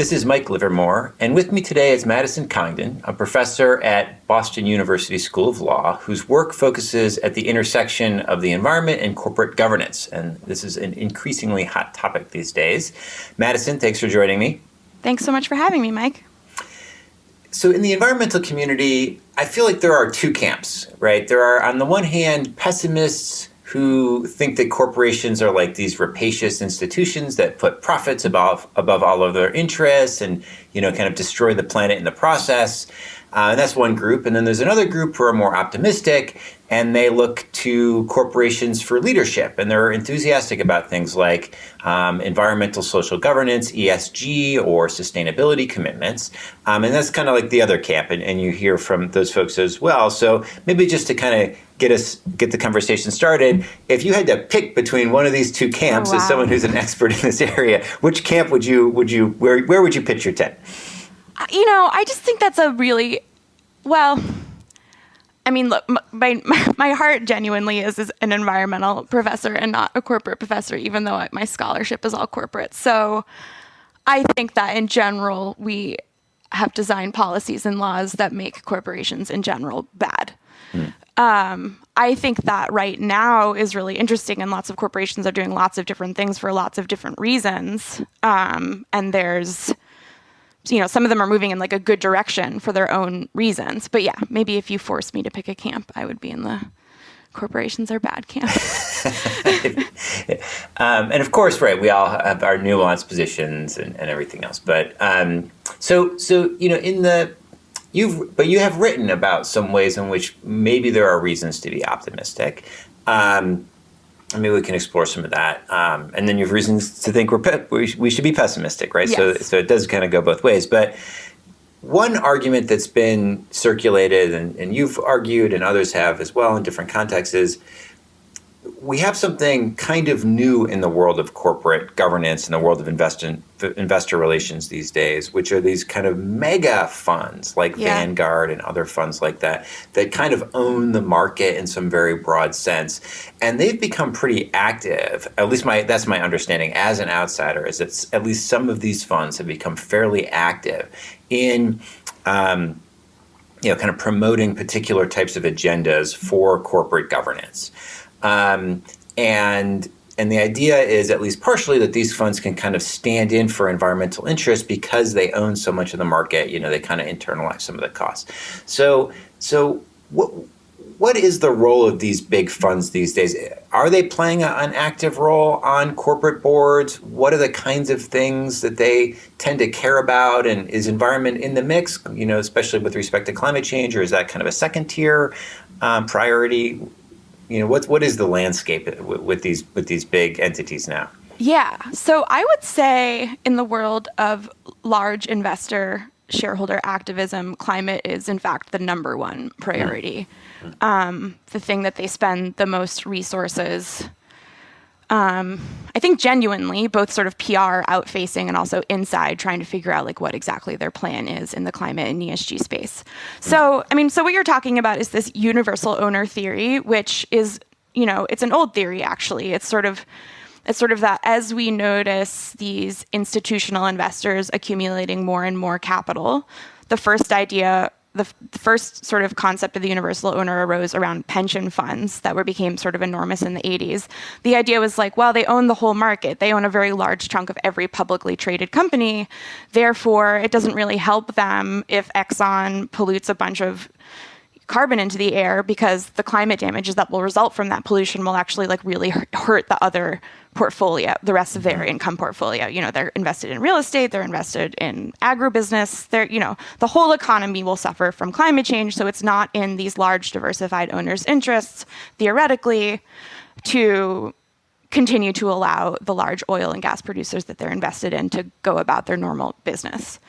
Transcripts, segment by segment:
This is Mike Livermore, and with me today is Madison Condon, a professor at Boston University School of Law, whose work focuses at the intersection of the environment and corporate governance. And this is an increasingly hot topic these days. Madison, thanks for joining me. Thanks so much for having me, Mike. So in the environmental community, I feel like there are two camps, right? There are, on the one hand, pessimists who think that corporations are like these rapacious institutions that put profits above all of their interests and, kind of destroy the planet in the process. And that's one group. And then there's another group who are more optimistic, and they look to corporations for leadership. And they're enthusiastic about things like environmental social governance, ESG, or sustainability commitments. And that's kind of like the other camp. And you hear from those folks as well. So maybe just to kind of get the conversation started, if you had to pick between one of these two camps as someone who's an expert in this area, which camp where would you pitch your tent? I just think that's a really, look, my heart genuinely is an environmental professor and not a corporate professor, even though my scholarship is all corporate. So I think that in general, we have designed policies and laws that make corporations in general bad. I think that right now is really interesting, and lots of corporations are doing lots of different things for lots of different reasons. And there's, some of them are moving in like a good direction for their own reasons. But yeah, maybe if you forced me to pick a camp, I would be in the corporations are bad camp. And of course, right, we all have our nuanced positions and everything else. But you have written about some ways in which maybe there are reasons to be optimistic. Maybe we can explore some of that. And then you have reasons to think we should be pessimistic, right? Yes. So it does kind of go both ways. But one argument that's been circulated, and you've argued and others have as well in different contexts, is we have something kind of new in the world of corporate governance and the world of investor relations these days, which are these kind of mega funds like Vanguard and other funds like that kind of own the market in some very broad sense. And they've become pretty active, at least that's my understanding as an outsider, is that at least some of these funds have become fairly active in kind of promoting particular types of agendas for corporate governance. And the idea is, at least partially, that these funds can kind of stand in for environmental interests because they own so much of the market. They kind of internalize some of the costs. So what is the role of these big funds these days? Are they playing an active role on corporate boards? What are the kinds of things that they tend to care about? And is environment in the mix, especially with respect to climate change, or is that kind of a second tier priority? What is the landscape with these big entities now? Yeah. So I would say in the world of large investor shareholder activism, climate is in fact the number one priority. The thing that they spend the most resources, I think genuinely, both sort of PR out-facing and also inside, trying to figure out like what exactly their plan is in the climate and ESG space. So what you're talking about is this universal owner theory, which is, it's an old theory actually. It's sort of that as we notice these institutional investors accumulating more and more capital, the first sort of concept of the universal owner arose around pension funds that became sort of enormous in the 80s. The idea was like, well, they own the whole market. They own a very large chunk of every publicly traded company. Therefore, it doesn't really help them if Exxon pollutes a bunch of carbon into the air, because the climate damages that will result from that pollution will actually like really hurt the other portfolio, the rest of their income portfolio. They're invested in real estate, they're invested in agribusiness, the whole economy will suffer from climate change. So it's not in these large diversified owners' interests, theoretically, to continue to allow the large oil and gas producers that they're invested in to go about their normal business.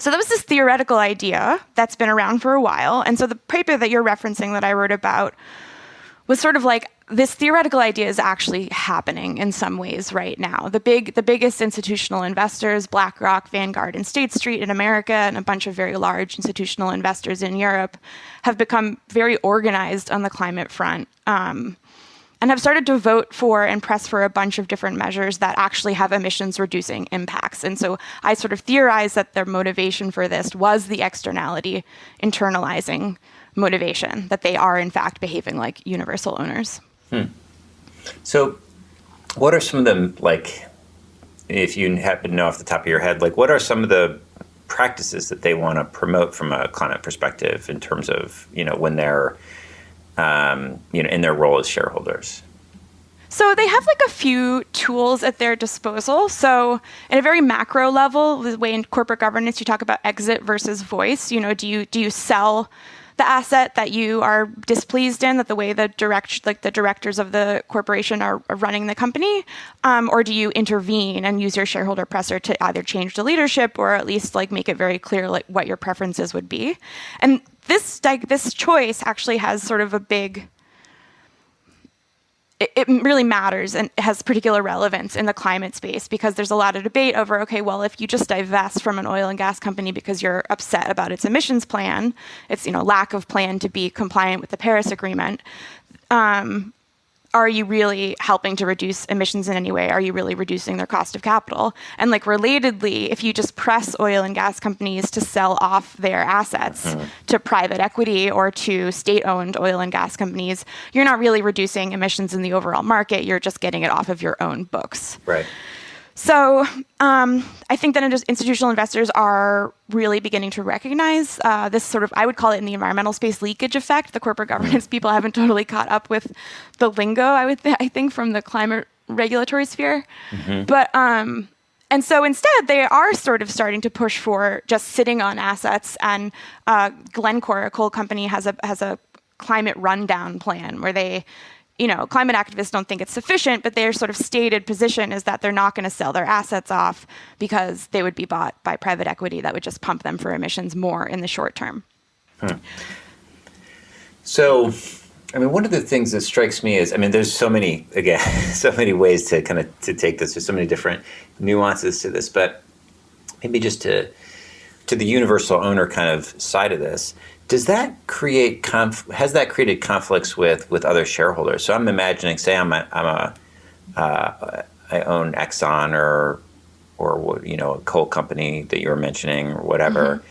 So that was this theoretical idea that's been around for a while. And so the paper that you're referencing that I wrote about was sort of like, this theoretical idea is actually happening in some ways right now. The biggest institutional investors, BlackRock, Vanguard, and State Street in America, and a bunch of very large institutional investors in Europe, have become very organized on the climate front. and have started to vote for and press for a bunch of different measures that actually have emissions reducing impacts. And so I sort of theorize that their motivation for this was the externality internalizing motivation, that they are in fact behaving like universal owners. So what are some of the, like, if you happen to know off the top of your head, like what are some of the practices that they want to promote from a climate perspective in terms of, when they're, in their role as shareholders? So they have like a few tools at their disposal. So at a very macro level, the way in corporate governance you talk about exit versus voice. Do you sell the asset that you are displeased in, that the way the directors of the corporation are running the company, or do you intervene and use your shareholder presser to either change the leadership or at least like make it very clear like what your preferences would be? And this choice actually has sort of a big. It really matters and has particular relevance in the climate space because there's a lot of debate over, okay, well, if you just divest from an oil and gas company because you're upset about its emissions plan, its lack of plan to be compliant with the Paris Agreement, are you really helping to reduce emissions in any way? Are you really reducing their cost of capital? And like relatedly, if you just press oil and gas companies to sell off their assets to private equity or to state-owned oil and gas companies, you're not really reducing emissions in the overall market. You're just getting it off of your own books. Right. So I think that institutional investors are really beginning to recognize this sort of, I would call it in the environmental space, leakage effect. The corporate governance people haven't totally caught up with the lingo, I think, from the climate regulatory sphere. But and so instead, they are sort of starting to push for just sitting on assets. And Glencore, a coal company, has a climate rundown plan where they, climate activists don't think it's sufficient, but their sort of stated position is that they're not going to sell their assets off because they would be bought by private equity that would just pump them for emissions more in the short term. So, one of the things that strikes me is, there's so many ways to to take this. There's so many different nuances to this, but maybe just to the universal owner kind of side of this. Does that create has that created conflicts with other shareholders? So I'm imagining, say I own Exxon or a coal company that you were mentioning or whatever,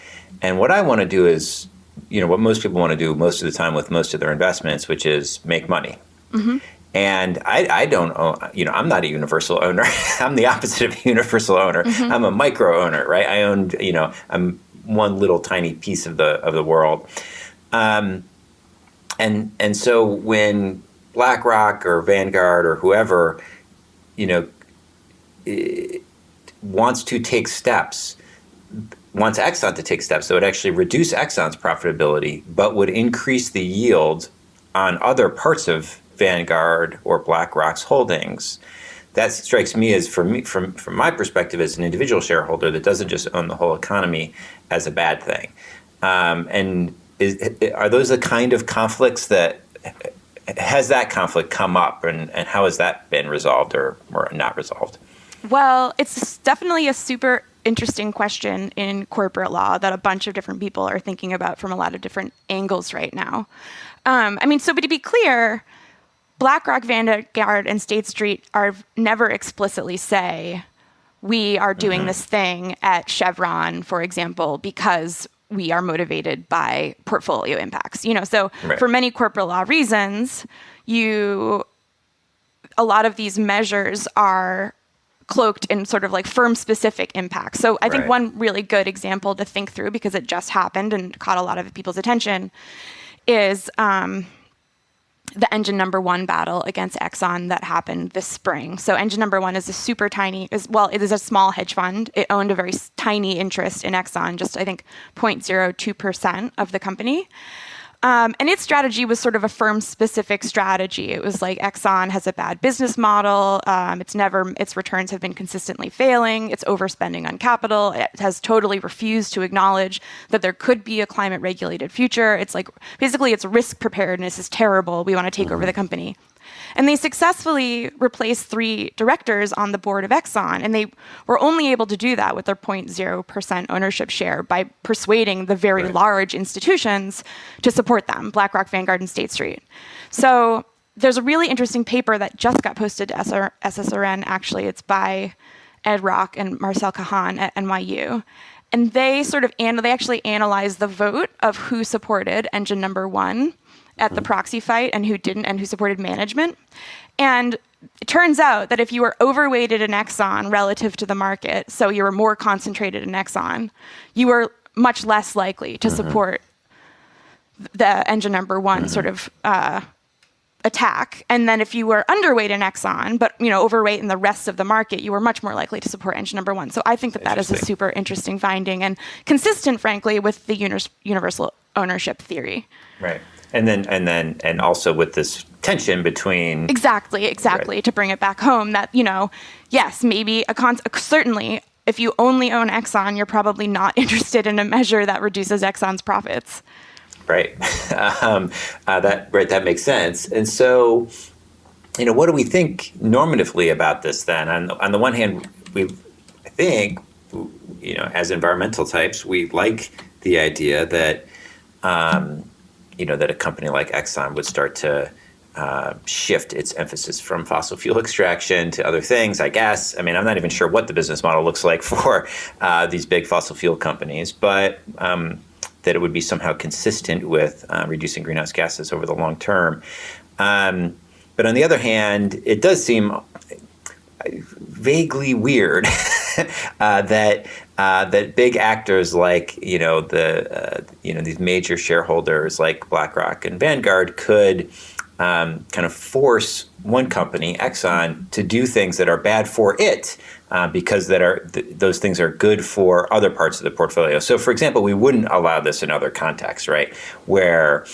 and what I want to do is what most people want to do most of the time with most of their investments, which is make money. And I don't own, I'm not a universal owner. I'm the opposite of a universal owner. I'm a micro owner, right? I own, I'm one little tiny piece of the world. And so when BlackRock or Vanguard or whoever, wants Exxon to take steps that would actually reduce Exxon's profitability, but would increase the yield on other parts of Vanguard or BlackRock's holdings, that strikes me as, from my perspective as an individual shareholder that doesn't just own the whole economy, as a bad thing. And are those the kind of conflicts that, has that conflict come up, and how has that been resolved or not resolved? Well, it's definitely a super interesting question in corporate law that a bunch of different people are thinking about from a lot of different angles right now. So to be clear, BlackRock, Vanguard, and State Street are never explicitly say, we are doing this thing at Chevron, for example, because we are motivated by portfolio impacts. So right. For many corporate law reasons, a lot of these measures are cloaked in sort of like firm-specific impacts. So I think one really good example to think through, because it just happened and caught a lot of people's attention, is the engine number one battle against Exxon that happened this spring. So engine number one is it is a small hedge fund. It owned a very tiny interest in Exxon, just I think 0.02% of the company. And its strategy was sort of a firm-specific strategy. It was like Exxon has a bad business model. Its returns have been consistently failing. It's overspending on capital. It has totally refused to acknowledge that there could be a climate-regulated future. It's like basically its risk preparedness is terrible. We want to take over the company. And they successfully replaced 3 directors on the board of Exxon. And they were only able to do that with their 0.0% ownership share by persuading the very large institutions to support them, BlackRock, Vanguard, and State Street. So there's a really interesting paper that just got posted to SSRN. Actually, it's by Ed Rock and Marcel Cahan at NYU. And they they actually analyzed the vote of who supported engine number one at the proxy fight and who didn't, and who supported management. And it turns out that if you were overweighted in Exxon relative to the market, so you were more concentrated in Exxon, you were much less likely to support the engine number one attack. And then if you were underweight in Exxon, but overweight in the rest of the market, you were much more likely to support engine number one. So I think that is a super interesting finding and consistent, frankly, with the universal ownership theory. Right. And also with this tension between exactly right. To bring it back home, that yes, maybe certainly if you only own Exxon, you're probably not interested in a measure that reduces Exxon's profits. Right. That makes sense. And so, what do we think normatively about this then? On the one hand, I think, as environmental types, we like the idea that, that a company like Exxon would start to shift its emphasis from fossil fuel extraction to other things, I guess. I mean, I'm not even sure what the business model looks like for these big fossil fuel companies, but that it would be somehow consistent with reducing greenhouse gases over the long term. But on the other hand, it does seem vaguely weird that big actors like these major shareholders like BlackRock and Vanguard could kind of force one company, Exxon, to do things that are bad for it because those things are good for other parts of the portfolio. So, for example, we wouldn't allow this in other contexts, right? Where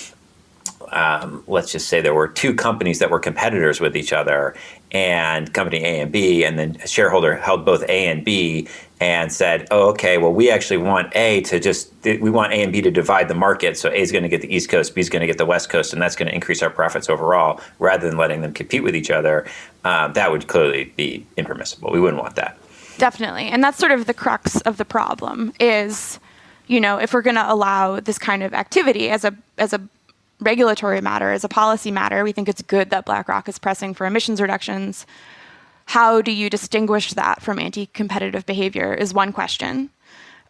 let's just say there were two companies that were competitors with each other, and company A and B, and then a shareholder held both A and B and said, oh, okay, well, we actually want we want A and B to divide the market. So A is going to get the East Coast, B is going to get the West Coast, and that's going to increase our profits overall, rather than letting them compete with each other. That would clearly be impermissible. We wouldn't want that. Definitely. And that's sort of the crux of the problem is, if we're going to allow this kind of activity as a regulatory matter, as a policy matter, we think it's good that BlackRock is pressing for emissions reductions. How do you distinguish that from anti-competitive behavior is one question,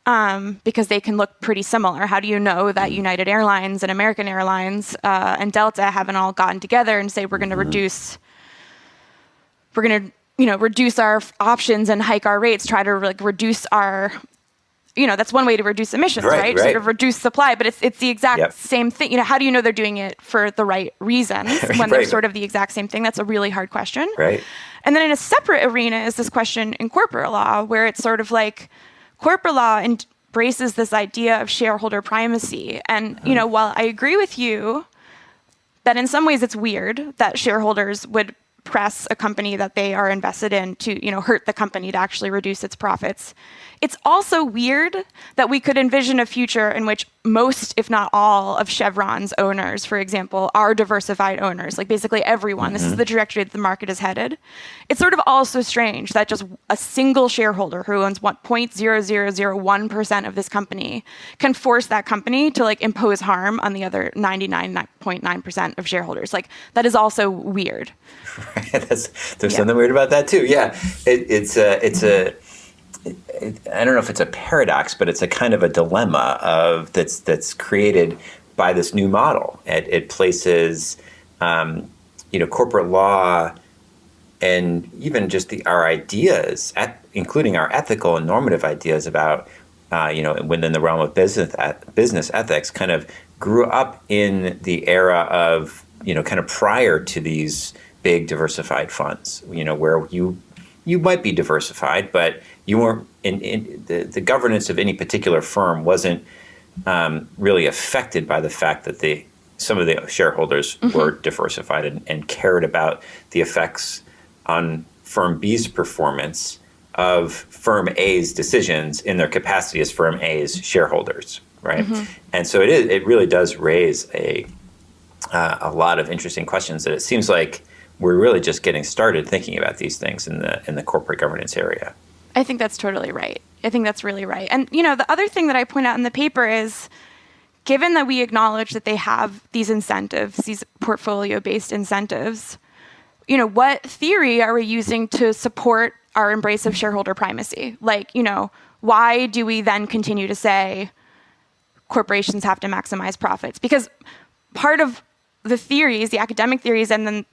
because they can look pretty similar. How do you know that United Airlines and American Airlines and Delta haven't all gotten together and say we're going to reduce our options and hike our rates, try to reduce our that's one way to reduce emissions, right? Sort of reduce supply, but it's the exact same thing. How do you know they're doing it for the right reasons when they're sort of the exact same thing? That's a really hard question. Right. And then in a separate arena is this question in corporate law, where it's sort of like corporate law embraces this idea of shareholder primacy. And, while I agree with you that in some ways it's weird that shareholders would press a company that they are invested in to, hurt the company to actually reduce its profits, it's also weird that we could envision a future in which most, if not all, of Chevron's owners, for example, are diversified owners, like basically everyone. This is the trajectory that the market is headed. It's sort of also strange that just a single shareholder who owns 0.0001% of this company can force that company to impose harm on the other 99.9% of shareholders. That is also weird. Right. There's something weird about that too. Yeah, it's a I don't know if it's a paradox, but it's a kind of a dilemma that's created by this new model. It places, corporate law and even just our ideas, including our ethical and normative ideas about, within the realm of business ethics, kind of grew up in the era of, kind of prior to these big diversified funds, where you might be diversified, but you weren't in the governance of any particular firm wasn't really affected by the fact that some of the shareholders were diversified and cared about the effects on firm B's performance of firm A's decisions in their capacity as firm A's shareholders, right? And so it really does raise a lot of interesting questions that it seems like we're really just getting started thinking about these things in the corporate governance area. I think that's totally right. I think that's really right. And, the other thing that I point out in the paper is given that we acknowledge that they have these incentives, these portfolio-based incentives, what theory are we using to support our embrace of shareholder primacy? Like, why do we then continue to say corporations have to maximize profits? Because part of the theories, the academic theories, and then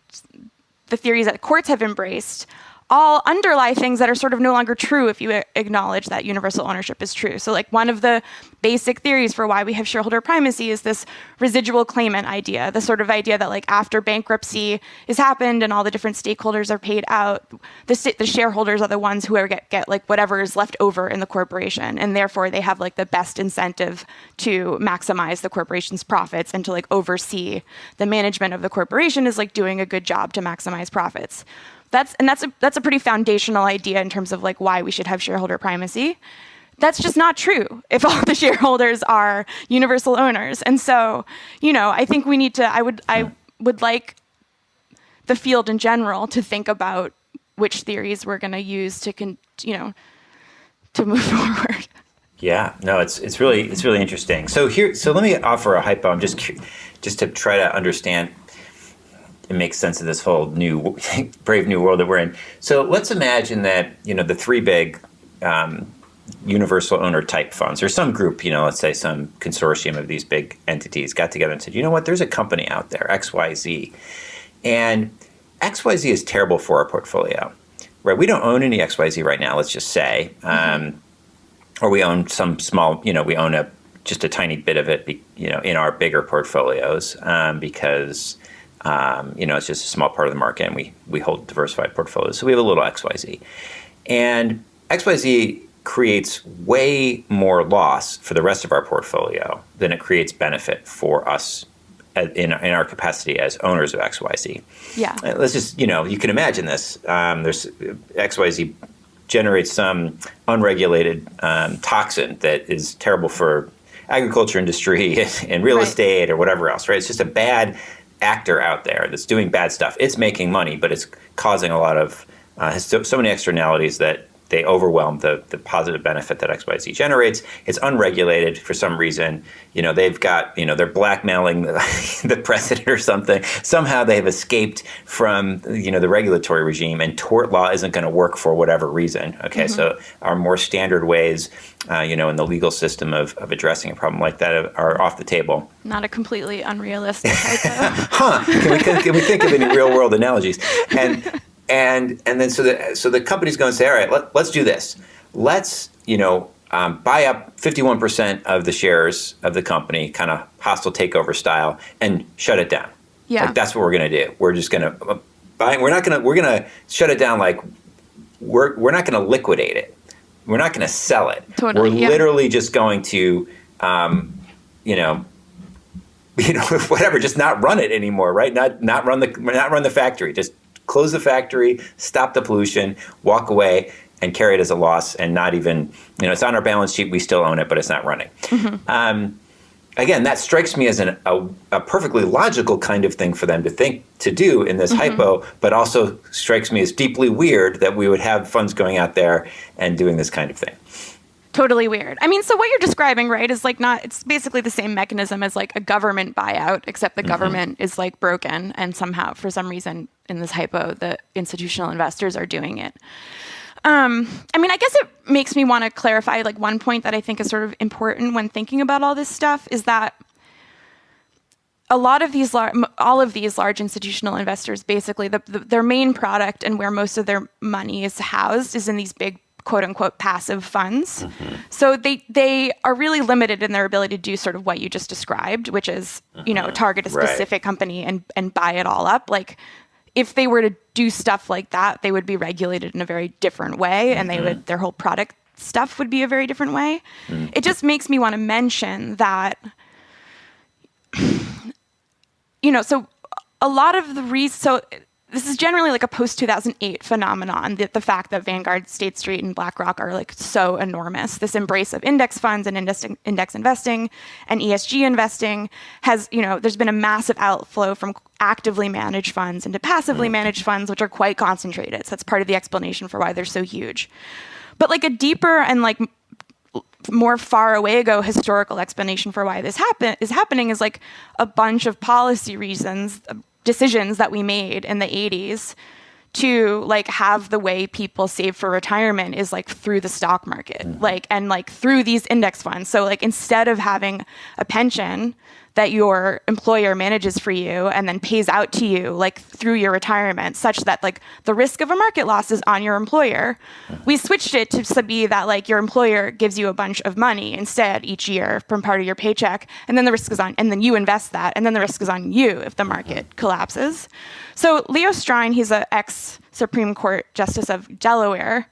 the theories that courts have embraced all underlie things that are sort of no longer true if you acknowledge that universal ownership is true. So like one of the basic theories for why we have shareholder primacy is this residual claimant idea, the sort of idea that like after bankruptcy has happened and all the different stakeholders are paid out, the shareholders are the ones who get like whatever is left over in the corporation. And therefore they have like the best incentive to maximize the corporation's profits and to like oversee the management of the corporation is like doing a good job to maximize profits. That's a pretty foundational idea in terms of like why we should have shareholder primacy. That's just not true if all the shareholders are universal owners. And so, I think we need to, I would like the field in general to think about which theories we're going to use to move forward. Yeah, no, it's really interesting. So let me offer a hypo. I'm just to try to understand and make sense of this whole new brave new world that we're in. So let's imagine that the three big universal owner type funds, or some group, let's say some consortium of these big entities got together and said, you know what, there's a company out there, XYZ, and XYZ is terrible for our portfolio, right? We don't own any XYZ right now, let's just say, or we own some small, we own just a tiny bit of it, in our bigger portfolios because it's just a small part of the market, and we hold diversified portfolios. So we have a little XYZ. And XYZ creates way more loss for the rest of our portfolio than it creates benefit for us in our capacity as owners of XYZ. Yeah. Let's just, you can imagine this. There's XYZ generates some unregulated toxin that is terrible for agriculture industry and real estate or whatever else, right? It's just a bad actor out there that's doing bad stuff. It's making money, but it's causing a lot of has so many externalities that they overwhelm the positive benefit that XYZ generates. It's unregulated for some reason. They've got, they're blackmailing the president or something. Somehow they have escaped from, the regulatory regime, and tort law isn't going to work for whatever reason. Okay, so our more standard ways, in the legal system of addressing a problem like that are off the table. Not a completely unrealistic hypo. Can we think of any real world analogies? And then so the company's going to say, all right, let's do this. Let's buy up 51% of the shares of the company, kind of hostile takeover style, and shut it down. Yeah, like that's what we're going to do. We're just going to buy. We're going to shut it down. Like we're not going to liquidate it. We're not going to sell it. Totally, we're literally just going to whatever, just not run it anymore, right? Not run the factory. Just close the factory, stop the pollution, walk away, and carry it as a loss, and not even, it's on our balance sheet, we still own it, but it's not running. Again, that strikes me as a perfectly logical kind of thing for them to do in this hypo, but also strikes me as deeply weird that we would have funds going out there and doing this kind of thing. Totally weird. I mean, so what you're describing, right, is like it's basically the same mechanism as like a government buyout, except the government is like broken, and somehow, for some reason, in this hypo, the institutional investors are doing it. I mean, I guess it makes me want to clarify like one point that I think is sort of important when thinking about all this stuff is that a lot of these all of these large institutional investors, basically their main product and where most of their money is housed is in these big quote unquote passive funds. So they are really limited in their ability to do sort of what you just described, which is, target a specific company and buy it all up. Like if they were to do stuff like that, they would be regulated in a very different way, and their whole product stuff would be a very different way. It just makes me want to mention that, so a lot of the this is generally like a post-2008 phenomenon, the fact that Vanguard, State Street, and BlackRock are like so enormous. This embrace of index funds and index investing and ESG investing has, there's been a massive outflow from actively managed funds into passively managed funds, which are quite concentrated. So that's part of the explanation for why they're so huge. But like a deeper and like more far away ago historical explanation for why this is happening is like a bunch of policy reasons, decisions that we made in the 80s to like have the way people save for retirement is like through the stock market, like, and like through these index funds. So like instead of having a pension that your employer manages for you and then pays out to you like through your retirement, such that like the risk of a market loss is on your employer, we switched it to be that like your employer gives you a bunch of money instead each year from part of your paycheck, and then the risk is on, and then you invest that, and then the risk is on you if the market collapses. So Leo Strine, he's an ex-Supreme Court Justice of Delaware.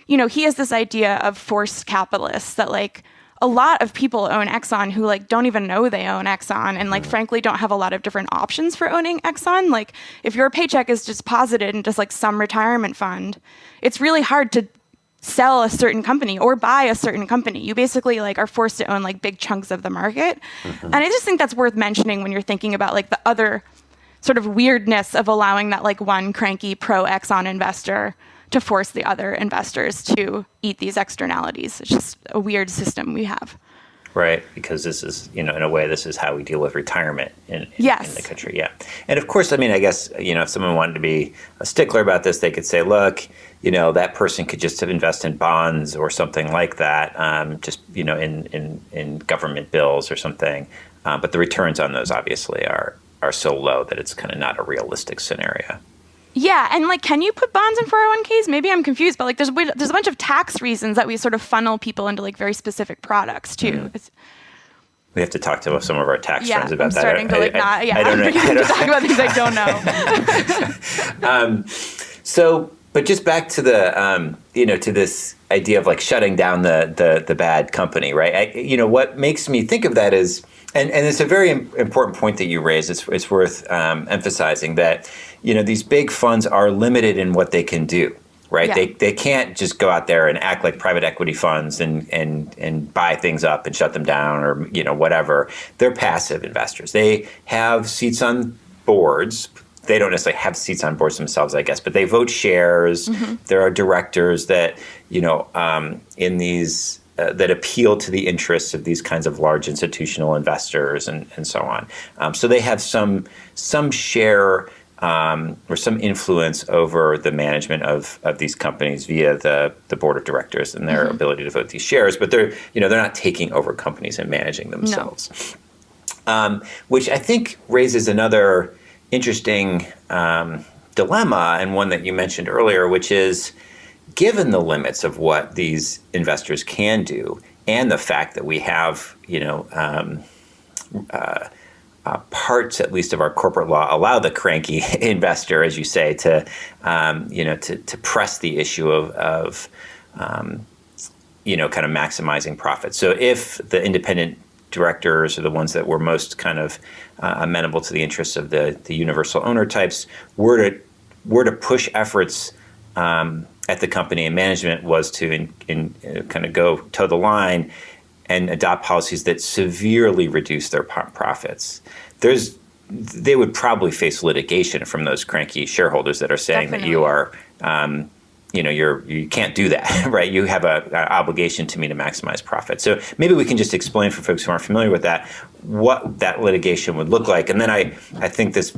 You know, he has this idea of forced capitalists, that like a lot of people own Exxon who like don't even know they own Exxon, and like frankly don't have a lot of different options for owning Exxon. Like if your paycheck is just deposited in just like some retirement fund, it's really hard to sell a certain company or buy a certain company. You basically like are forced to own like big chunks of the market. And I just think that's worth mentioning when you're thinking about like the other sort of weirdness of allowing that like one cranky pro Exxon investor to force the other investors to eat these externalities. It's just a weird system we have. Right, because this is, you know, in a way, this is how we deal with retirement in the country. Yeah. And of course, I mean, I guess, you know, if someone wanted to be a stickler about this, they could say, look, you know, that person could just invest in bonds or something like that, just, you know, in government bills or something. But the returns on those obviously are so low that it's kind of not a realistic scenario. Yeah, and like, can you put bonds in 401ks? Maybe I'm confused, but like, there's a bunch of tax reasons that we sort of funnel people into like very specific products too. We have to talk to some of our tax friends about I'm starting that. To like not. Yeah, I don't know. to talk about things I don't know. So, but just back to the, you know, to this idea of like shutting down the bad company, right? You know, what makes me think of that is, and it's a very important point that you raised. It's worth emphasizing that, you know, these big funds are limited in what they can do, right? Yeah. They can't just go out there and act like private equity funds and buy things up and shut them down or, you know, whatever. They're passive investors. They have seats on boards. They don't necessarily have seats on boards themselves, I guess, but they vote shares. There are directors that, you know, in these that appeal to the interests of these kinds of large institutional investors and so on. So they have some share or some influence over the management of these companies via the board of directors and their ability to vote these shares. But they're not taking over companies and managing themselves, which I think raises another interesting dilemma, and one that you mentioned earlier, which is, given the limits of what these investors can do, and the fact that we have, you know, parts, at least of our corporate law, allow the cranky investor, as you say, to, you know, to press the issue of you know, kind of maximizing profits. So if the independent directors are the ones that were most kind of amenable to the interests of the universal owner types, were to push efforts at the company, and management was to kind of go toe the line and adopt policies that severely reduce their profits, they would probably face litigation from those cranky shareholders that are saying that you are, you know, you can't do that, right? You have an obligation to me to maximize profit. So maybe we can just explain for folks who aren't familiar with that, what that litigation would look like. And then I think this,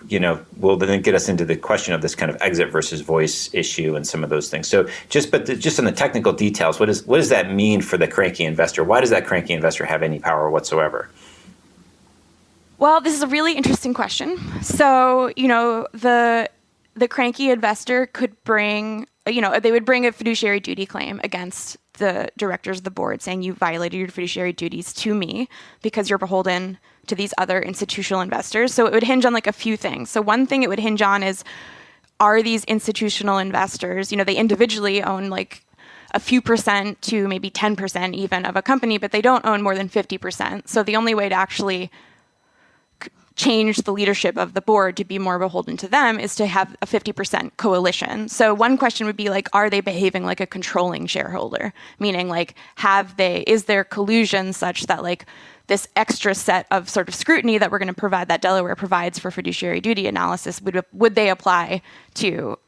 you know, will then get us into the question of this kind of exit versus voice issue and some of those things. So just on the technical details, what does that mean for the cranky investor? Why does that cranky investor have any power whatsoever? Well, this is a really interesting question. So, you know, the cranky investor could bring, you know, they would bring a fiduciary duty claim against the directors of the board, saying you violated your fiduciary duties to me because you're beholden to these other institutional investors. So it would hinge on like a few things. So one thing it would hinge on is, are these institutional investors, you know, they individually own like a few percent to maybe 10% even of a company, but they don't own more than 50%. So the only way to actually change the leadership of the board to be more beholden to them is to have a 50% coalition. So one question would be like, are they behaving like a controlling shareholder? Meaning like, is there collusion such that like this extra set of sort of scrutiny that we're going to provide, that Delaware provides for fiduciary duty analysis, would they apply to,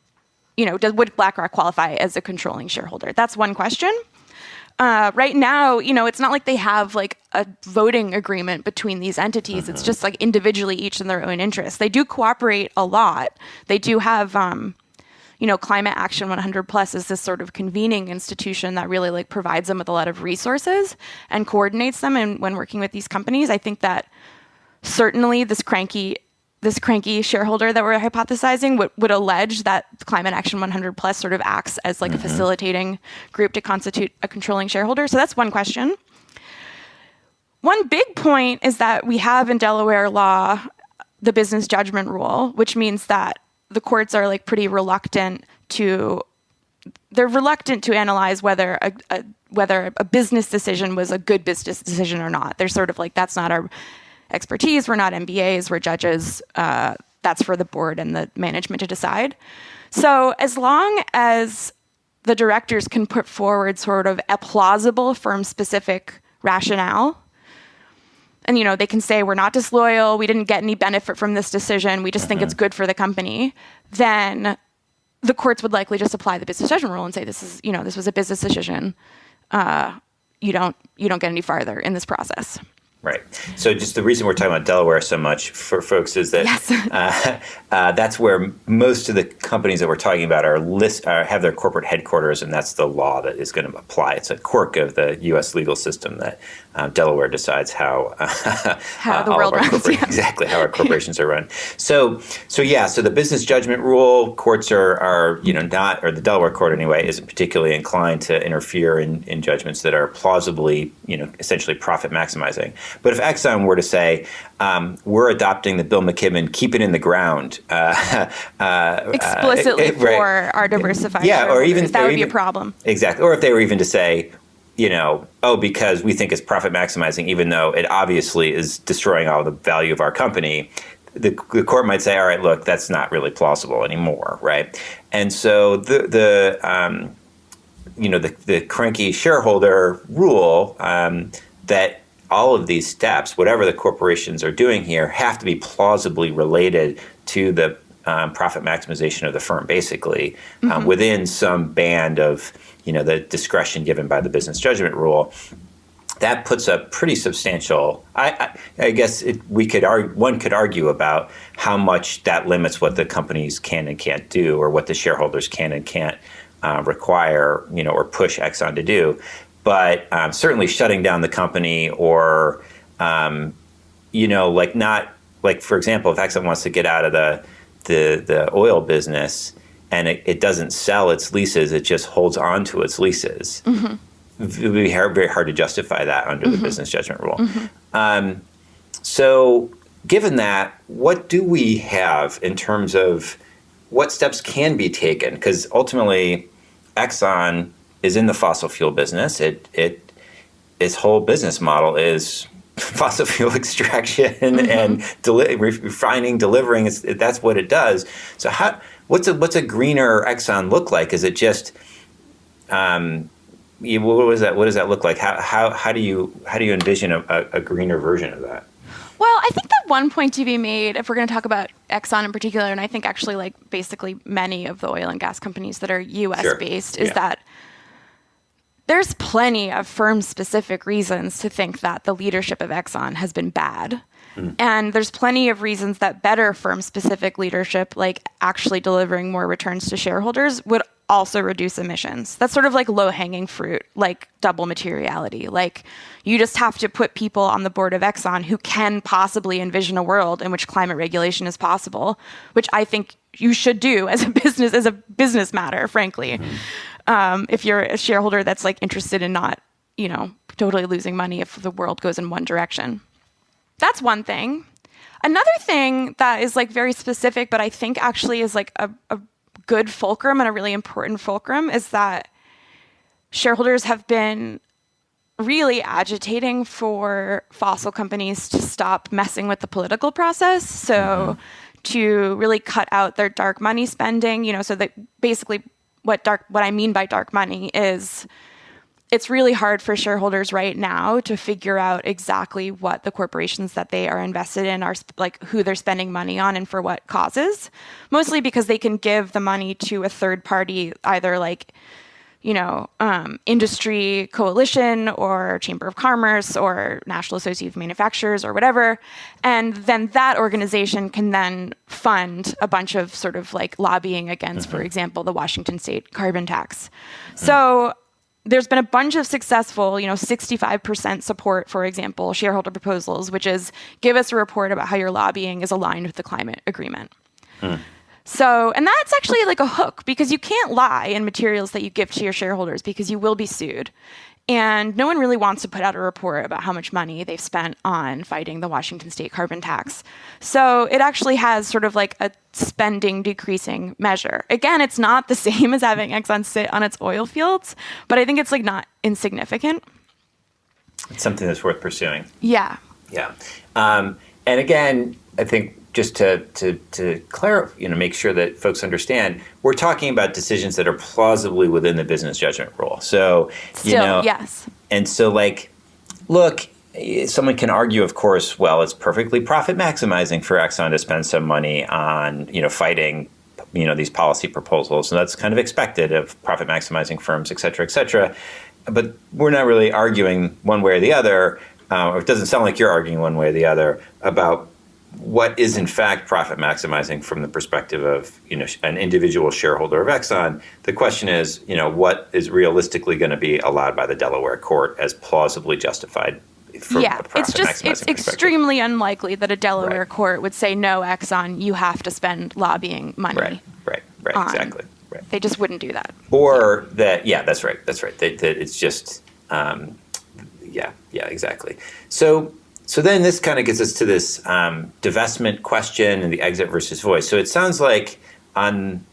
you know, would BlackRock qualify as a controlling shareholder? That's one question. Right now, it's not like they have like a voting agreement between these entities. It's just like individually, each in their own interests. They do cooperate a lot. They do have, Climate Action 100 Plus is this sort of convening institution that really like provides them with a lot of resources and coordinates them. And when working with these companies, I think that certainly this cranky shareholder that we're hypothesizing would allege that Climate Action 100 Plus sort of acts as like a facilitating group to constitute a controlling shareholder. So that's one question. One big point is that we have in Delaware law the business judgment rule, which means that the courts are like pretty reluctant to analyze whether a business decision was a good business decision or not. They're sort of like, that's not our expertise. We're not MBAs. We're judges. That's for the board and the management to decide. So as long as the directors can put forward sort of a plausible firm-specific rationale, and they can say we're not disloyal, we didn't get any benefit from this decision, we just think it's good for the company, then the courts would likely just apply the business judgment rule and say this was a business decision. You don't get any farther in this process. Right. So just the reason we're talking about Delaware so much for folks is that that's where most of the companies that we're talking about have their corporate headquarters, and that's the law that is going to apply. It's a quirk of the U.S. legal system that Delaware decides how the world runs. Exactly how our corporations are run. So the business judgment rule, courts are not, or the Delaware court anyway, isn't particularly inclined to interfere in judgments that are plausibly essentially profit maximizing. But if Exxon were to say, we're adopting the Bill McKibben, keep it in the ground. Explicitly for our diversified or even that would be a problem. Exactly. Or if they were even to say, because we think it's profit maximizing, even though it obviously is destroying all the value of our company, the court might say, all right, look, that's not really plausible anymore, right? And so the cranky shareholder rule that all of these steps, whatever the corporations are doing here, have to be plausibly related to the profit maximization of the firm, basically, within some band of the discretion given by the business judgment rule. That puts a pretty substantial. I guess one could argue about how much that limits what the companies can and can't do, or what the shareholders can and can't require, or push Exxon to do. But certainly shutting down the company, or for example, if Exxon wants to get out of the oil business and it doesn't sell its leases, it just holds on to its leases. It would be very hard to justify that under the business judgment rule. So given that, what do we have in terms of what steps can be taken? Because ultimately, Exxon is in the fossil fuel business. Its whole business model is fossil fuel extraction and refining, delivering. That's what it does. So what's a greener Exxon look like? Is it just what does that look like? How do you envision a greener version of that? Well, I think that one point to be made, if we're going to talk about Exxon in particular, and I think actually like basically many of the oil and gas companies that are U.S. based, is that there's plenty of firm-specific reasons to think that the leadership of Exxon has been bad. And there's plenty of reasons that better firm-specific leadership, like actually delivering more returns to shareholders, would also reduce emissions. That's sort of like low-hanging fruit, like double materiality. Like you just have to put people on the board of Exxon who can possibly envision a world in which climate regulation is possible, which I think you should do as a business matter, frankly. If you're a shareholder that's like interested in not, totally losing money if the world goes in one direction. That's one thing. Another thing that is like very specific, but I think actually is like a good fulcrum and a really important fulcrum, is that shareholders have been really agitating for fossil companies to stop messing with the political process. So to really cut out their dark money spending, so that basically what I mean by dark money is it's really hard for shareholders right now to figure out exactly what the corporations that they are invested in are, like who they're spending money on and for what causes, mostly because they can give the money to a third party, either like industry coalition or chamber of commerce or National Association of Manufacturers or whatever. And then that organization can then fund a bunch of sort of like lobbying against, for example, the Washington state carbon tax. So there's been a bunch of successful, 65% support, for example, shareholder proposals, which is give us a report about how your lobbying is aligned with the climate agreement. So, and that's actually like a hook because you can't lie in materials that you give to your shareholders because you will be sued. And no one really wants to put out a report about how much money they've spent on fighting the Washington state carbon tax. So it actually has sort of like a spending decreasing measure. Again, it's not the same as having Exxon sit on its oil fields, but I think it's like not insignificant. It's something that's worth pursuing. Yeah. Yeah. And again, I think just to clarify, make sure that folks understand, we're talking about decisions that are plausibly within the business judgment rule. So, Still, yes. And so, look, someone can argue, of course, well, it's perfectly profit maximizing for Exxon to spend some money on, fighting, these policy proposals, and that's kind of expected of profit maximizing firms, et cetera, et cetera. But we're not really arguing one way or the other, or it doesn't sound like you're arguing one way or the other about what is in fact profit maximizing from the perspective of an individual shareholder of Exxon. The question is, what is realistically going to be allowed by the Delaware court as plausibly justified from a profit maximizing it's extremely unlikely that a Delaware court would say, no, Exxon, you have to spend lobbying money. Right, exactly. Right. They just wouldn't do that. Or that, that's right. That it's just, exactly. So then this kind of gets us to this divestment question and the exit versus voice. So it sounds like on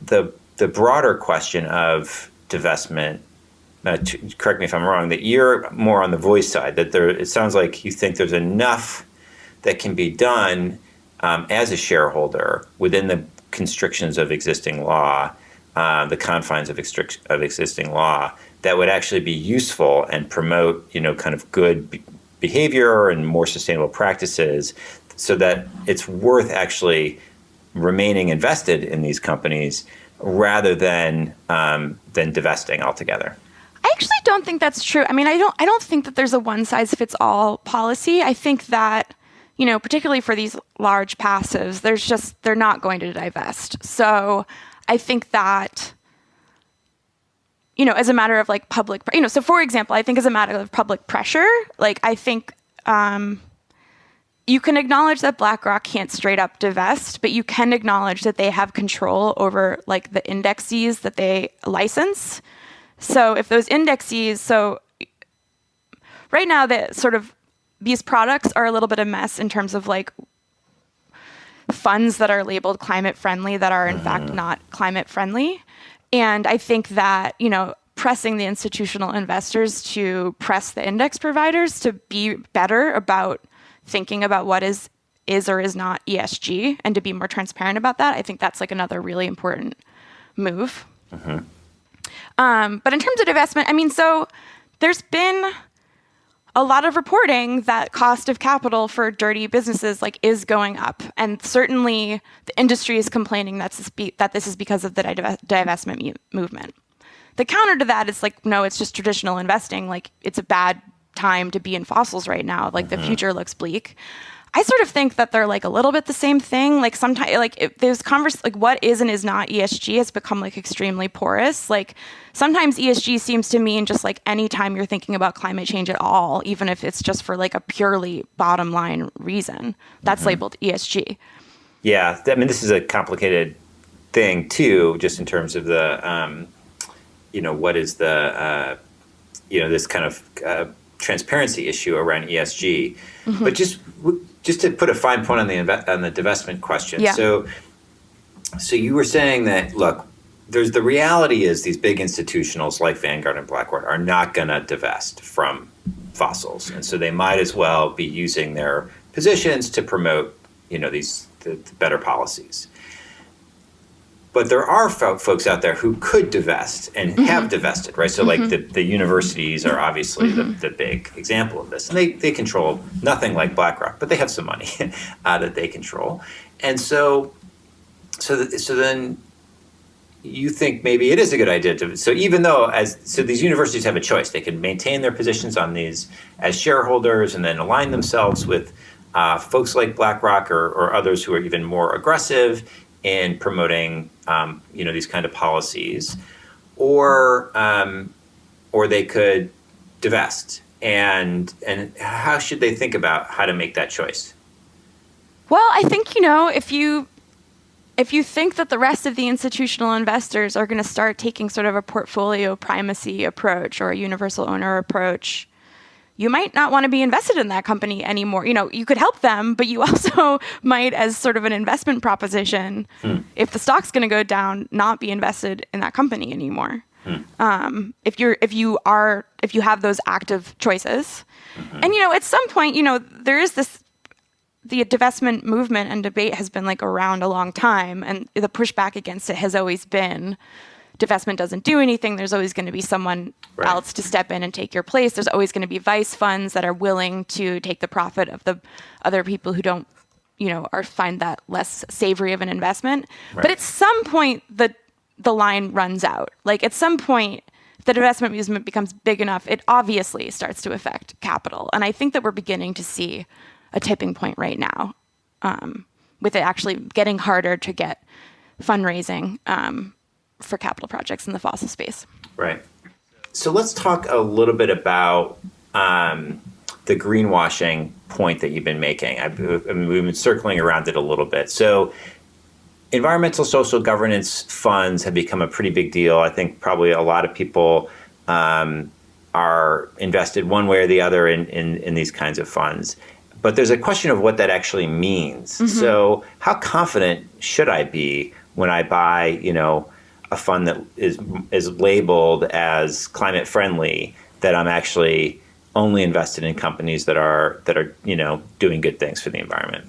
the broader question of divestment, correct me if I'm wrong, that you're more on the voice side, that it sounds like you think there's enough that can be done as a shareholder within the constrictions of existing law, the confines of existing law, that would actually be useful and promote, kind of good behavior and more sustainable practices, so that it's worth actually remaining invested in these companies rather than divesting altogether. I actually don't think that's true. I mean, I don't think that there's a one size fits all policy. I think that, particularly for these large passives, they're not going to divest. So I think that, as a matter of like public, so for example, I think as a matter of public pressure, I think you can acknowledge that BlackRock can't straight up divest, but you can acknowledge that they have control over like the indexes that they license. So if those indexes, so right now that sort of these products are a little bit of a mess in terms of like funds that are labeled climate friendly that are in fact not climate friendly. And I think that, pressing the institutional investors to press the index providers to be better about thinking about what is or is not ESG and to be more transparent about that, I think that's like another really important move. But in terms of divestment, so there's been a lot of reporting that cost of capital for dirty businesses is going up. And certainly the industry is complaining that this is because of the divestment movement. The counter to that is no, it's just traditional investing. It's a bad time to be in fossils right now. The future looks bleak. I sort of think that they're a little bit the same thing. Sometimes there's what is and is not ESG has become extremely porous. Sometimes ESG seems to mean just any time you're thinking about climate change at all, even if it's just for a purely bottom line reason, that's labeled ESG. Yeah, this is a complicated thing too, just in terms of the what is the this kind of transparency issue around ESG. But just to put a fine point on the divestment question. Yeah. So you were saying that, look, the reality is these big institutionals like Vanguard and BlackRock are not going to divest from fossils, and so they might as well be using their positions to promote the better policies. But there are folks out there who could divest and have divested, right? So the universities are obviously the big example of this. And they control nothing like BlackRock, but they have some money that they control. And so then you think maybe it is a good idea to, so even though so these universities have a choice, they can maintain their positions on these as shareholders and then align themselves with folks like BlackRock or others who are even more aggressive in promoting, these kind of policies, or they could divest. And how should they think about how to make that choice? Well, I think, if you think that the rest of the institutional investors are going to start taking sort of a portfolio primacy approach or a universal owner approach, you might not want to be invested in that company anymore. You could help them, but you also might, as sort of an investment proposition, if the stock's going to go down, not be invested in that company anymore. If you have those active choices. And, at some point, there is the divestment movement and debate has been around a long time, and the pushback against it has always been divestment doesn't do anything. There's always going to be someone else to step in and take your place. There's always going to be vice funds that are willing to take the profit of the other people who don't, or find that less savory of an investment. Right. But at some point, the line runs out. At some point, the divestment movement becomes big enough, it obviously starts to affect capital. And I think that we're beginning to see a tipping point right now, with it actually getting harder to get fundraising for capital projects in the fossil space. Right. So let's talk a little bit about the greenwashing point that you've been making. We've been circling around it a little bit. So environmental social governance funds have become a pretty big deal. I think probably a lot of people are invested one way or the other in these kinds of funds. But there's a question of what that actually means. Mm-hmm. So how confident should I be when I buy, a fund that is labeled as climate friendly, that I'm actually only invested in companies that are doing good things for the environment?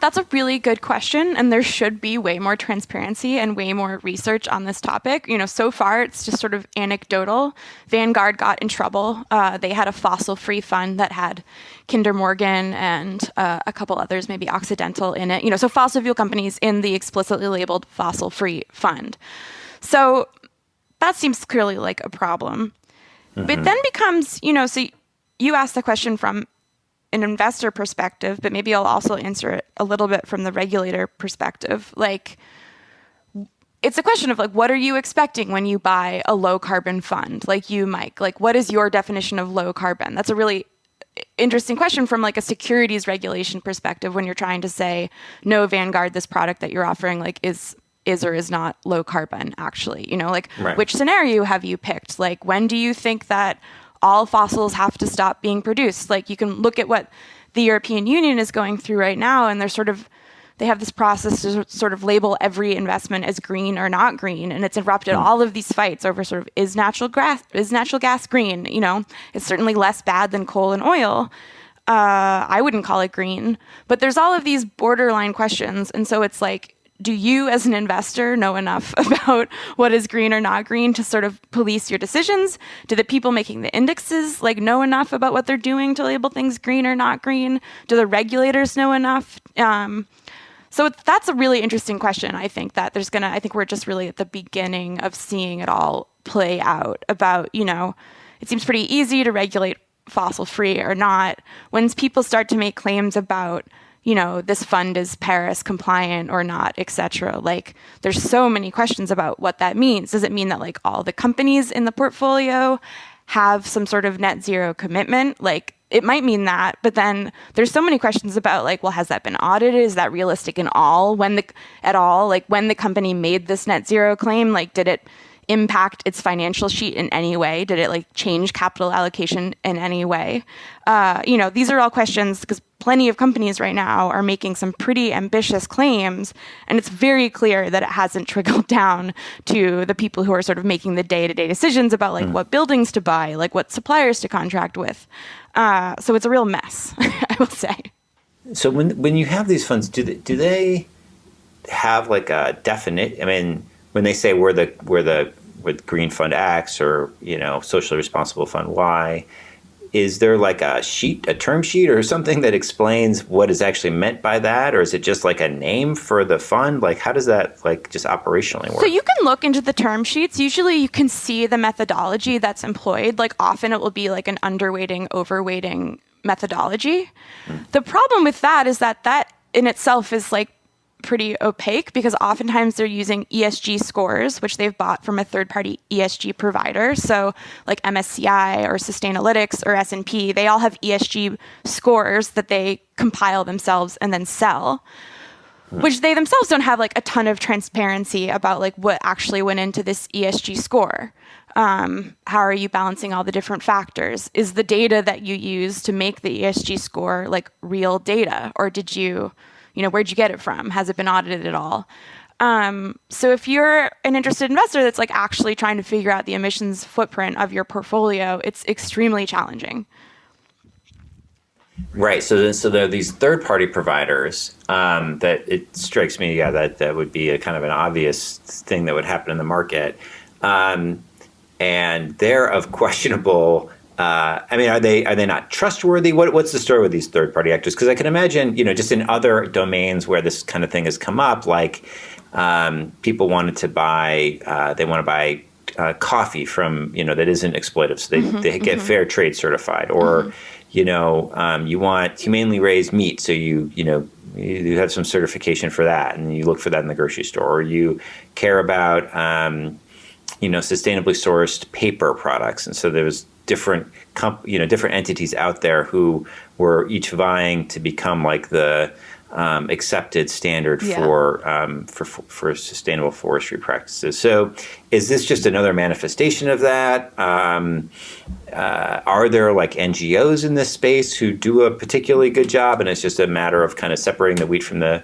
That's a really good question, and there should be way more transparency and way more research on this topic. So far it's just sort of anecdotal. Vanguard got in trouble. They had a fossil-free fund that had Kinder Morgan and a couple others, maybe Occidental, in it. So fossil fuel companies in the explicitly labeled fossil-free fund. So that seems clearly like a problem. Mm-hmm. But then becomes, so you asked the question from an investor perspective, but maybe I'll also answer it a little bit from the regulator perspective. It's a question of what are you expecting when you buy a low carbon fund? Like you, Mike, what is your definition of low carbon? That's a really interesting question from a securities regulation perspective when you're trying to say, no, Vanguard, this product that you're offering is or is not low carbon actually, right. Which scenario have you picked? When do you think that all fossils have to stop being produced? You can look at what the European Union is going through right now, and they have this process to sort of label every investment as green or not green, and it's erupted all of these fights over sort of is natural gas green? It's certainly less bad than coal and oil. I wouldn't call it green, but there's all of these borderline questions, and so it's do you as an investor know enough about what is green or not green to sort of police your decisions? Do the people making the indexes know enough about what they're doing to label things green or not green? Do the regulators know enough? So that's a really interesting question. I think that I think we're just really at the beginning of seeing it all play out about, it seems pretty easy to regulate fossil free or not. When people start to make claims about this fund is Paris compliant or not, et cetera. There's so many questions about what that means. Does it mean that all the companies in the portfolio have some sort of net zero commitment? It might mean that, but then there's so many questions about well, has that been audited? Is that realistic in all? When the company made this net zero claim, did it impact its financial sheet in any way? Did it change capital allocation in any way? These are all questions because plenty of companies right now are making some pretty ambitious claims, and it's very clear that it hasn't trickled down to the people who are sort of making the day-to-day decisions about what buildings to buy, what suppliers to contract with. So it's a real mess, I will say. So when you have these funds, do they have a definite? I mean, when they say we're the Green Fund X or socially responsible fund Y, is there like a term sheet or something that explains what is actually meant by that? Or is it just like a name for the fund? Like, how does that like just operationally work? So you can look into the term sheets. Usually you can see the methodology that's employed. Like often it will be like an underweighting, overweighting methodology. The problem with that is that in itself is like pretty opaque because oftentimes they're using ESG scores, which they've bought from a third-party ESG provider. So like MSCI or Sustainalytics or S&P, they all have ESG scores that they compile themselves and then sell, which they themselves don't have like a ton of transparency about like what actually went into this ESG score. How are you balancing all the different factors? Is the data that you use to make the ESG score like real data, or did you where'd you get it from? Has it been audited at all? So if you're an interested investor that's like actually trying to figure out the emissions footprint of your portfolio, it's extremely challenging. Right. So there are these third-party providers that it strikes me, that would be a kind of an obvious thing that would happen in the market. And they're of questionable. Are they not trustworthy? What's the story with these third-party actors? Because I can imagine, just in other domains where this kind of thing has come up, like people wanted to buy, coffee from, that isn't exploitive, so they get fair trade certified, or you want humanely raised meat, so you have some certification for that, and you look for that in the grocery store, or you care about sustainably sourced paper products, and so there was different entities out there who were each vying to become like the accepted standard for sustainable forestry practices. So, is this just another manifestation of that? Are there like NGOs in this space who do a particularly good job, and it's just a matter of kind of separating the wheat from the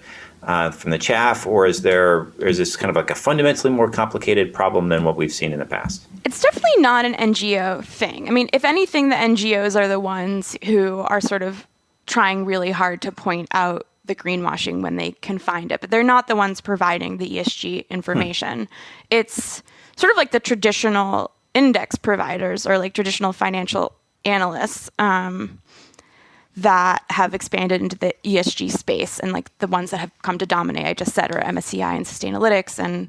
chaff, or is this kind of like a fundamentally more complicated problem than what we've seen in the past? It's definitely not an NGO thing. I mean, if anything, the NGOs are the ones who are sort of trying really hard to point out the greenwashing when they can find it, but they're not the ones providing the ESG information. It's sort of like the traditional index providers or like traditional financial analysts that have expanded into the ESG space, and like the ones that have come to dominate, I just said, are MSCI and Sustainalytics. And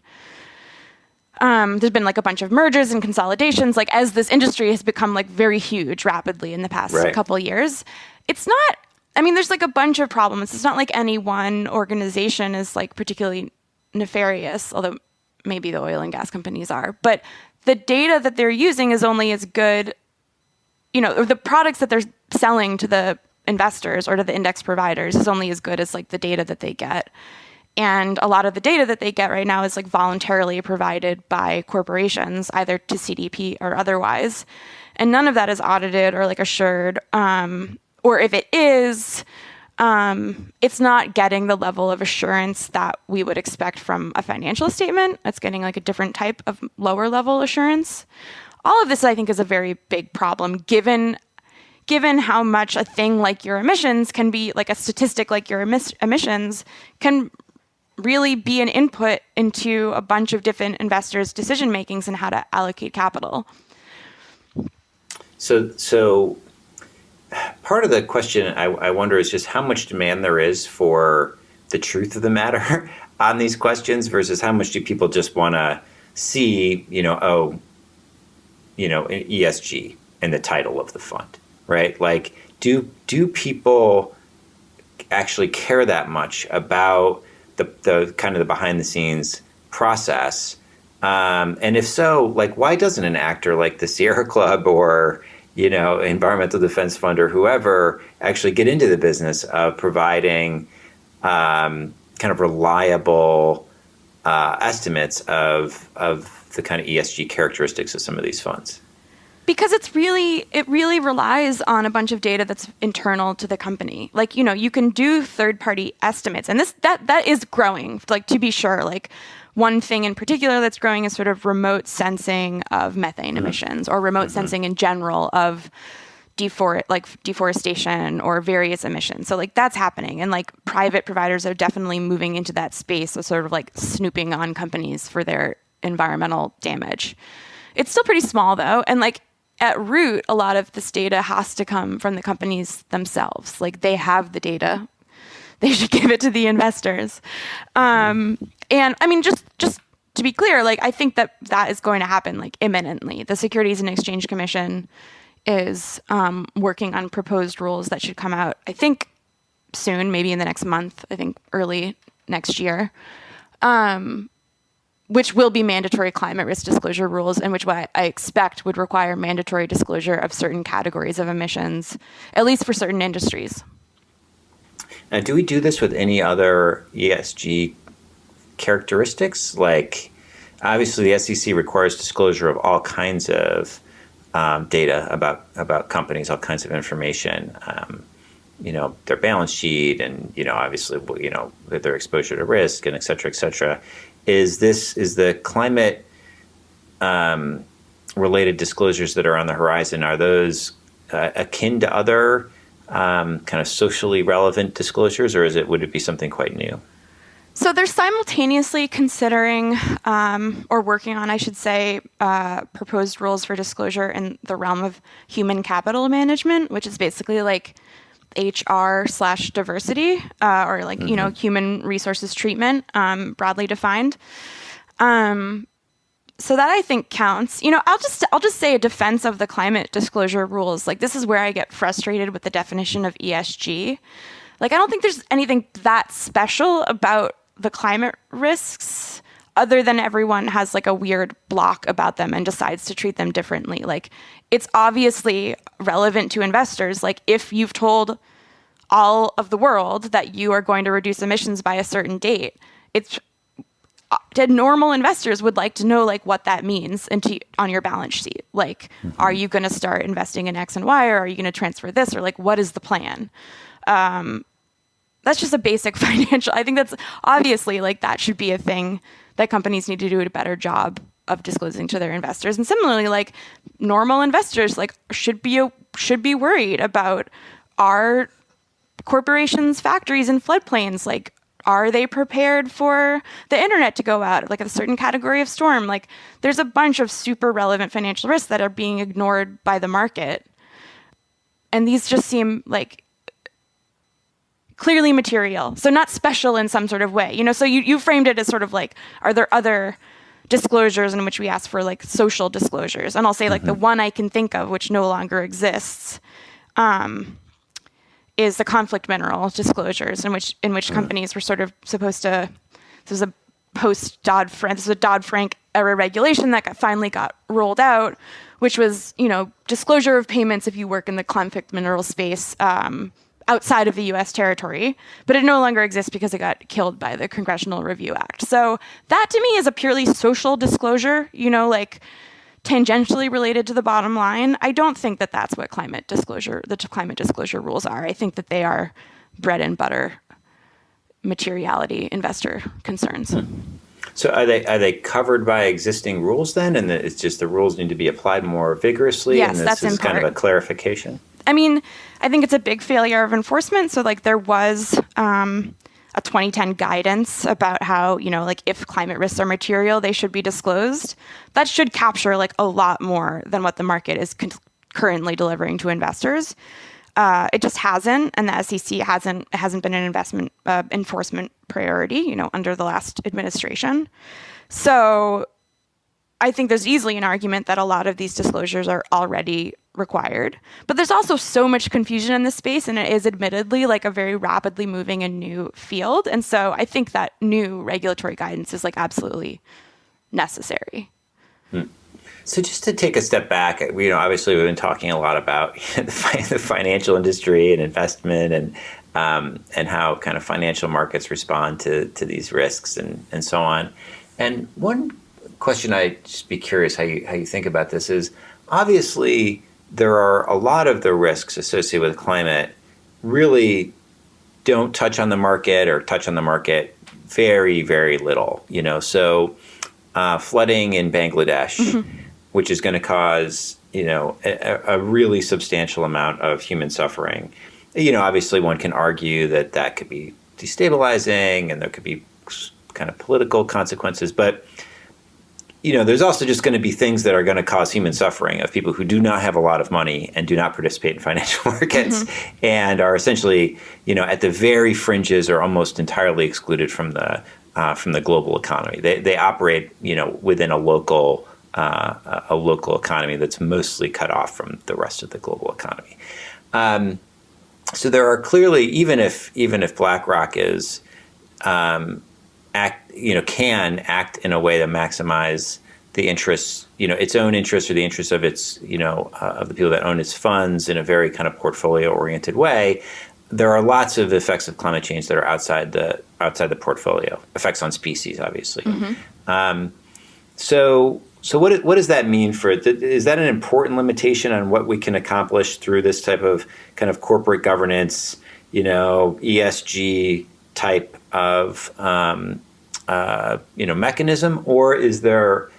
there's been like a bunch of mergers and consolidations, like as this industry has become like very huge rapidly in the past couple of years. It's not, there's like a bunch of problems. It's not like any one organization is like particularly nefarious, although maybe the oil and gas companies are. But the data that they're using is only as good, or the products that they're selling to the investors or to the index providers is only as good as like the data that they get. And a lot of the data that they get right now is like voluntarily provided by corporations, either to CDP or otherwise. And none of that is audited or like assured. Or if it is, it's not getting the level of assurance that we would expect from a financial statement. It's getting like a different type of lower level assurance. All of this, I think, is a very big problem given how much a thing like your emissions can be, like a statistic like your emissions can really be an input into a bunch of different investors' decision makings and how to allocate capital. So part of the question I wonder is just how much demand there is for the truth of the matter on these questions versus how much do people just want to see, ESG in the title of the fund, right? Like, do people actually care that much about the kind of the behind the scenes process? And if so, like, why doesn't an actor like the Sierra Club or, Environmental Defense Fund or whoever actually get into the business of providing kind of reliable estimates of the kind of ESG characteristics of some of these funds? Because it really relies on a bunch of data that's internal to the company. Like, you can do third-party estimates, and that is growing, like, to be sure. Like, one thing in particular that's growing is sort of remote sensing of methane emissions, or remote sensing in general of deforestation or various emissions. So like that's happening, and like private providers are definitely moving into that space of sort of like snooping on companies for their environmental damage. It's still pretty small though, and like at root, a lot of this data has to come from the companies themselves. Like, they have the data. They should give it to the investors. And I mean, just to be clear, like, I think that is going to happen, like, imminently. The Securities and Exchange Commission is working on proposed rules that should come out, I think, soon, maybe in the next month, I think early next year, which will be mandatory climate risk disclosure rules, and which I expect would require mandatory disclosure of certain categories of emissions, at least for certain industries. Now, do we do this with any other ESG characteristics? Like, obviously, the SEC requires disclosure of all kinds of data about companies, all kinds of information. Their balance sheet, and obviously, their exposure to risk, and et cetera, et cetera. Is the climate related disclosures that are on the horizon? Are those akin to other kind of socially relevant disclosures, or would it be something quite new? So they're simultaneously considering, or working on, I should say, proposed rules for disclosure in the realm of human capital management, which is basically like HR/diversity, or like, human resources treatment, broadly defined. So that I think counts. I'll just say a defense of the climate disclosure rules. Like, this is where I get frustrated with the definition of ESG. Like, I don't think there's anything that special about the climate risks other than everyone has like a weird block about them and decides to treat them differently. Like, it's obviously relevant to investors. Like, if you've told all of the world that you are going to reduce emissions by a certain date, normal investors would like to know like what that means on your balance sheet. Like, are you going to start investing in X and Y, or are you going to transfer this, or like, what is the plan? That's just a basic financial. I think that's obviously like that should be a thing that companies need to do a better job of disclosing to their investors. And similarly, like, normal investors like should be worried about, are corporations' factories in floodplains, like, are they prepared for the internet to go out, like a certain category of storm? Like, there's a bunch of super relevant financial risks that are being ignored by the market. And these just seem like clearly material. So not special in some sort of way. So you framed it as sort of like, are there other disclosures in which we ask for like social disclosures? And I'll say like the one I can think of, which no longer exists, is the conflict mineral disclosures, in which companies were sort of supposed to. This was a post Dodd-Frank. This was a Dodd-Frank era regulation that finally got rolled out, which was disclosure of payments if you work in the conflict mineral space outside of the U.S. territory, but it no longer exists because it got killed by the Congressional Review Act. So that to me is a purely social disclosure. Like, tangentially related to the bottom line. I don't think that that's what the climate disclosure rules are. I think that they are bread and butter materiality investor concerns. So are they covered by existing rules then, and it's just the rules need to be applied more vigorously? Yes, and that's this is in part. Kind of a clarification. I mean, I think it's a big failure of enforcement. So like, there was a 2010 guidance about how, like, if climate risks are material, they should be disclosed. That should capture like a lot more than what the market is currently delivering to investors. It just hasn't, and the SEC hasn't been an investment enforcement priority, under the last administration. So I think there's easily an argument that a lot of these disclosures are already required. But there's also so much confusion in this space, and it is admittedly like a very rapidly moving and new field. And so I think that new regulatory guidance is like absolutely necessary. So just to take a step back, obviously we've been talking a lot about the financial industry and investment, and how kind of financial markets respond to these risks and so on. And one question I'd just be curious how you think about this is, obviously there are a lot of the risks associated with climate really don't touch on the market, or touch on the market very, very little. So flooding in Bangladesh, which is going to cause a really substantial amount of human suffering. Obviously one can argue that could be destabilizing, and there could be kind of political consequences, but there's also just going to be things that are going to cause human suffering of people who do not have a lot of money and do not participate in financial markets and are essentially, at the very fringes or almost entirely excluded from the global economy. They operate, within a local economy that's mostly cut off from the rest of the global economy. So there are clearly, even if BlackRock is can act in a way to maximize the interests, its own interests or the interests of its, of the people that own its funds in a very kind of portfolio-oriented way. There are lots of effects of climate change that are outside the portfolio, effects on species, obviously. So what does that mean for it? Is that an important limitation on what we can accomplish through this type of kind of corporate governance, ESG type of mechanism, or are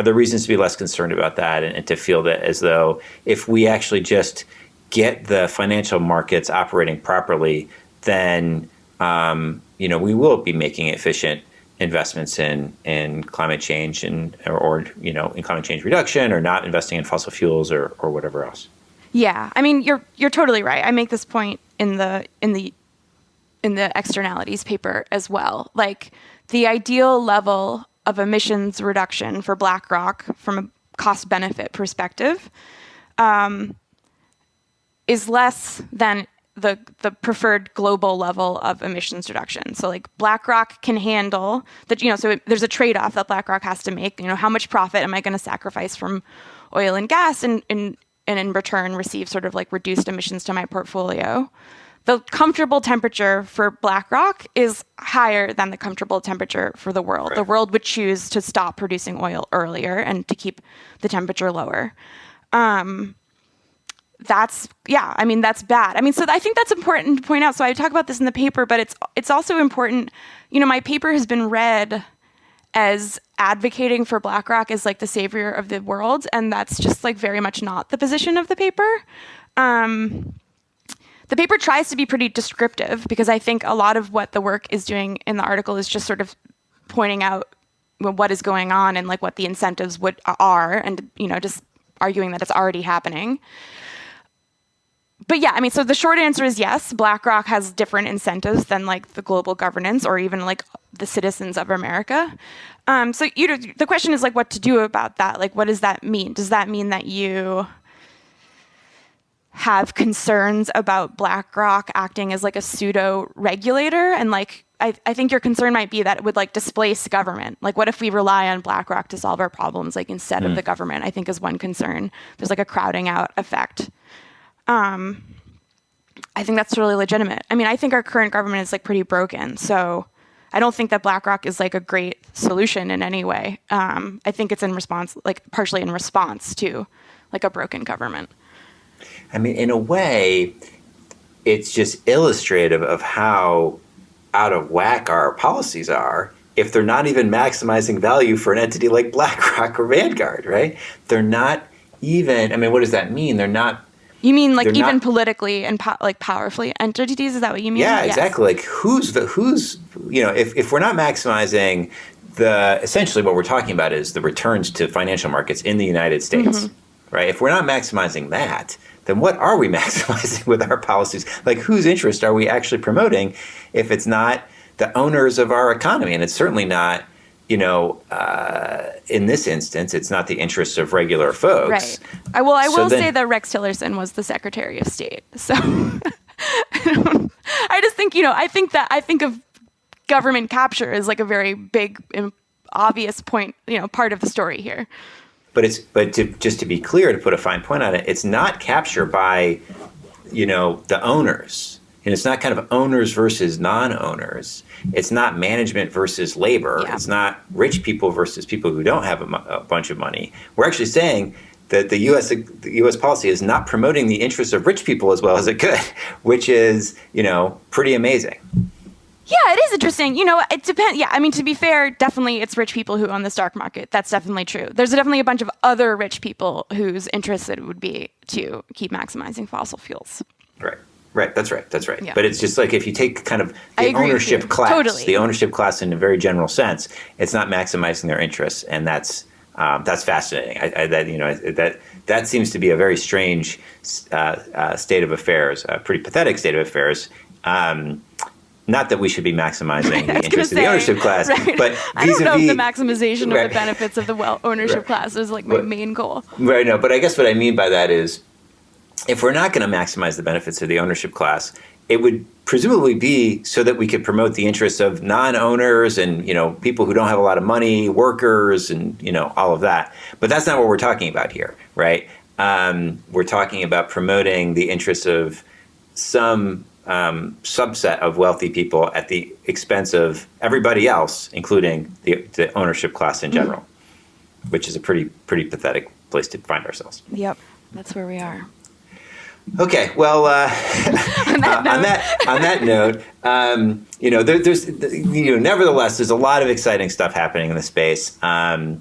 there reasons to be less concerned about that and to feel that as though if we actually just get the financial markets operating properly, then we will be making efficient investments in climate change or in climate change reduction, or not investing in fossil fuels or whatever else? Yeah, I mean, you're totally right. I make this point in the externalities paper as well. Like, the ideal level of emissions reduction for BlackRock from a cost benefit perspective is less than the preferred global level of emissions reduction. So like BlackRock can handle that, so there's a trade-off that BlackRock has to make. How much profit am I going to sacrifice from oil and gas and in return receive sort of like reduced emissions to my portfolio? The comfortable temperature for BlackRock is higher than the comfortable temperature for the world. Right. The world would choose to stop producing oil earlier and to keep the temperature lower. That's bad. So I think that's important to point out. So I talk about this in the paper, but it's also important. My paper has been read as advocating for BlackRock as like the savior of the world, and that's just like very much not the position of the paper. The paper tries to be pretty descriptive because I think a lot of what the work is doing in the article is just sort of pointing out what is going on and like what the incentives are, and just arguing that it's already happening. But yeah, so the short answer is yes, BlackRock has different incentives than like the global governance or even like the citizens of America. So the question is like what to do about that. Like, what does that mean? Does that mean that you have concerns about BlackRock acting as like a pseudo regulator? And like, I think your concern might be that it would like displace government. Like, what if we rely on BlackRock to solve our problems, like instead of the government? I think is one concern. There's like a crowding out effect. I think that's really legitimate. I think our current government is like pretty broken. So I don't think that BlackRock is like a great solution in any way. I think it's partially in response to like a broken government. In a way, it's just illustrative of how out of whack our policies are if they're not even maximizing value for an entity like BlackRock or Vanguard, right? They're not even, what does that mean? They're not. You mean like even politically and powerfully entities? Is that what you mean? Yeah, exactly. Yes. Like who's if we're not maximizing essentially what we're talking about is the returns to financial markets in the United States, right? If we're not maximizing that, then what are we maximizing with our policies? Like, whose interest are we actually promoting if it's not the owners of our economy? And it's certainly not, in this instance, it's not the interests of regular folks. Right. I will say that Rex Tillerson was the Secretary of State. So I just think, I think of government capture as like a very big, obvious point, part of the story here. Just to be clear, to put a fine point on it, it's not capture by, the owners. And it's not kind of owners versus non-owners. It's not management versus labor. Yeah. It's not rich people versus people who don't have a bunch of money. We're actually saying that the U.S. policy is not promoting the interests of rich people as well as it could, which is, pretty amazing. Yeah, it is interesting. It depends. Yeah, to be fair, definitely it's rich people who own the stock market. That's definitely true. There's definitely a bunch of other rich people whose interest it would be to keep maximizing fossil fuels. Right. Right. That's right. That's right. Yeah. But it's just like if you take kind of I the agree with ownership you. class, Totally. the ownership class in a very general sense, it's not maximizing their interests, and that's fascinating. That seems to be a very strange state of affairs, a pretty pathetic state of affairs. Not that we should be maximizing the interests of the ownership class, right. but I don't know if the maximization right. of the benefits of the ownership class is like my main goal. Right. No, but I guess what I mean by that is, if we're not going to maximize the benefits of the ownership class, it would presumably be so that we could promote the interests of non-owners and, people who don't have a lot of money, workers, and, all of that. But that's not what we're talking about here, right? We're talking about promoting the interests of some subset of wealthy people at the expense of everybody else, including the ownership class in general, which is a pretty pathetic place to find ourselves. Yep, that's where we are. Okay, well, on that note, there's nevertheless, there's a lot of exciting stuff happening in the space. Some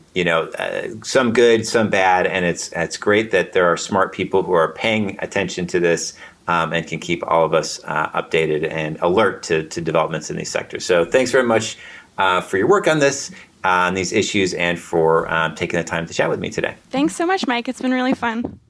good, some bad, and it's great that there are smart people who are paying attention to this and can keep all of us updated and alert to developments in these sectors. So, thanks very much for your work on this, on these issues, and for taking the time to chat with me today. Thanks so much, Mike. It's been really fun.